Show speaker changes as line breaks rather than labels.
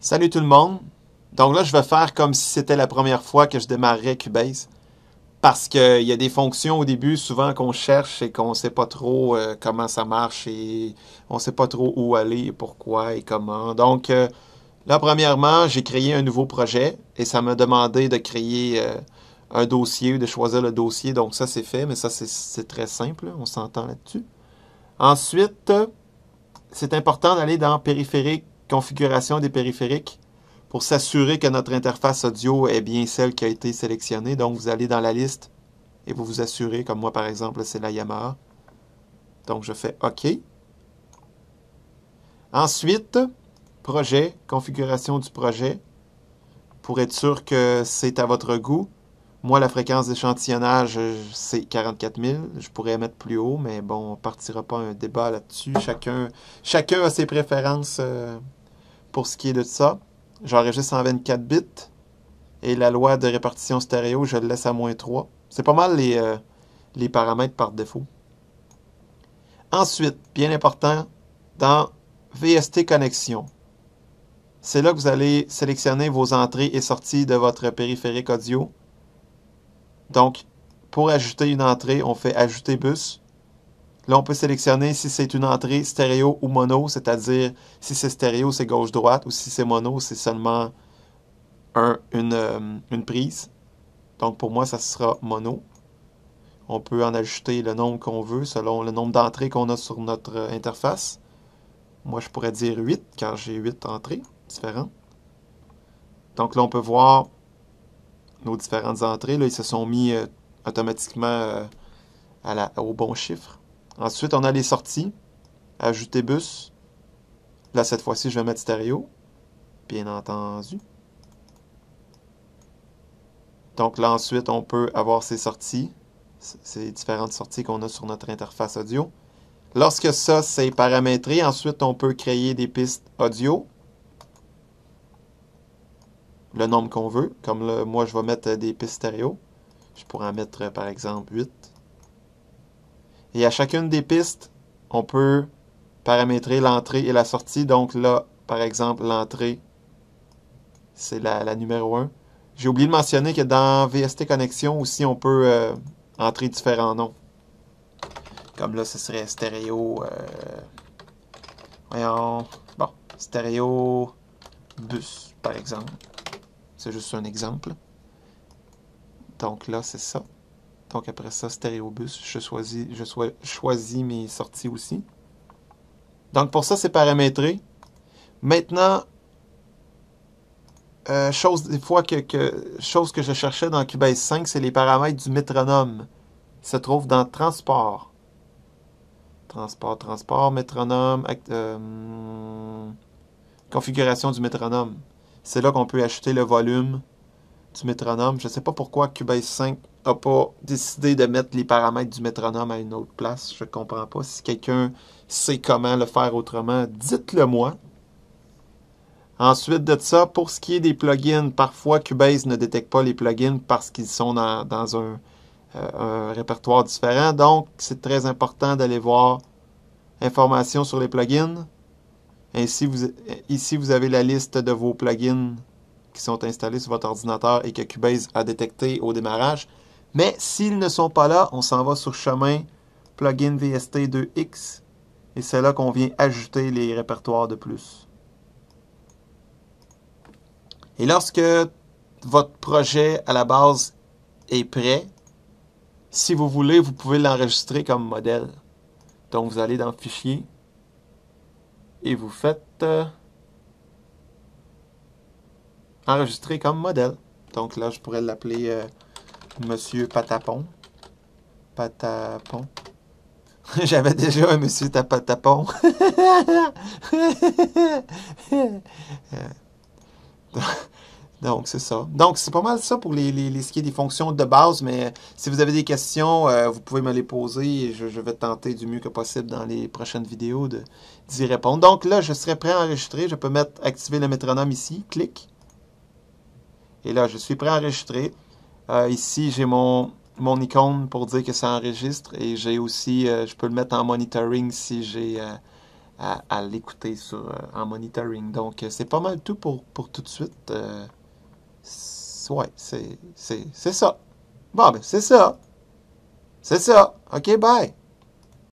Salut tout le monde. Donc là, je vais faire comme si c'était la première fois que je démarrais Cubase. Parce qu'il y a des fonctions au début, souvent qu'on cherche et qu'on ne sait pas trop comment ça marche et on ne sait pas trop où aller et pourquoi et comment. Donc là, premièrement, j'ai créé un nouveau projet et ça m'a demandé de créer un dossier, de choisir le dossier. Donc ça, c'est fait, mais ça, c'est très simple. On s'entend là-dessus. Ensuite, c'est important d'aller dans périphérique, configuration des périphériques pour s'assurer que notre interface audio est bien celle qui a été sélectionnée. Donc, vous allez dans la liste et vous vous assurez, comme moi par exemple, c'est la Yamaha. Donc, je fais OK. Ensuite, projet, configuration du projet, pour être sûr que c'est à votre goût. Moi, la fréquence d'échantillonnage, c'est 44 000. Je pourrais mettre plus haut, mais bon, on ne partira pas un débat là-dessus. Chacun a ses préférences pour ce qui est de ça. J'enregistre en 24 bits. Et la loi de répartition stéréo, je le laisse à -3. C'est pas mal les paramètres par défaut. Ensuite, bien important, dans VST Connexion, c'est là que vous allez sélectionner vos entrées et sorties de votre périphérique audio. Donc, pour ajouter une entrée, on fait Ajouter bus. Là, on peut sélectionner si c'est une entrée stéréo ou mono, c'est-à-dire si c'est stéréo, c'est gauche-droite, ou si c'est mono, c'est seulement une prise. Donc, pour moi, ça sera mono. On peut en ajouter le nombre qu'on veut selon le nombre d'entrées qu'on a sur notre interface. Moi, je pourrais dire 8, car j'ai 8 entrées différentes. Donc là, on peut voir nos différentes entrées. Là, ils se sont mis automatiquement au bon chiffre. Ensuite, on a les sorties. Ajouter bus. Là, cette fois-ci, je vais mettre stéréo. Bien entendu. Donc là, ensuite, on peut avoir ces sorties. Ces différentes sorties qu'on a sur notre interface audio. Lorsque ça, c'est paramétré, ensuite, on peut créer des pistes audio. Le nombre qu'on veut. Comme là, moi, je vais mettre des pistes stéréo. Je pourrais en mettre, par exemple, 8. Et à chacune des pistes, on peut paramétrer l'entrée et la sortie. Donc là, par exemple, l'entrée, c'est la numéro 1. J'ai oublié de mentionner que dans VST Connexion aussi, on peut entrer différents noms. Comme là, ce serait stéréo... voyons... Bon, stéréo bus, par exemple. C'est juste un exemple. Donc là, c'est ça. Donc après ça, stéréo bus. Je choisis mes sorties aussi. Donc pour ça, c'est paramétré. Maintenant, chose que je cherchais dans Cubase 5, c'est les paramètres du métronome. Il se trouve dans Transport. Transport, métronome, configuration du métronome. C'est là qu'on peut ajouter le volume du métronome. Je ne sais pas pourquoi Cubase 5 n'a pas décidé de mettre les paramètres du métronome à une autre place. Je ne comprends pas. Si quelqu'un sait comment le faire autrement, dites-le moi. Ensuite de ça, pour ce qui est des plugins, parfois Cubase ne détecte pas les plugins parce qu'ils sont dans un répertoire différent. Donc, c'est très important d'aller voir informations sur les plugins. Ainsi, ici, vous avez la liste de vos plugins qui sont installés sur votre ordinateur et que Cubase a détecté au démarrage. Mais s'ils ne sont pas là, on s'en va sur chemin plugin VST2X et c'est là qu'on vient ajouter les répertoires de plus. Et lorsque votre projet à la base est prêt, si vous voulez, vous pouvez l'enregistrer comme modèle. Donc, vous allez dans Fichier et vous faites Enregistrer comme modèle. Donc là, je pourrais l'appeler Monsieur Patapon. Patapon. J'avais déjà un Monsieur Patapon. Donc, c'est ça. Donc, c'est pas mal ça pour ce qui est des fonctions de base, mais si vous avez des questions, vous pouvez me les poser et je vais tenter du mieux que possible dans les prochaines vidéos d'y répondre. Donc là, je serai prêt à enregistrer. Je peux activer le métronome ici. Clic. Et là, je suis prêt à enregistrer. Ici, j'ai mon icône pour dire que ça enregistre. Et j'ai aussi, je peux le mettre en monitoring si j'ai à l'écouter en monitoring. Donc, c'est pas mal tout pour tout de suite. Ouais, c'est ça. Bon, ben, c'est ça. C'est ça. OK, bye.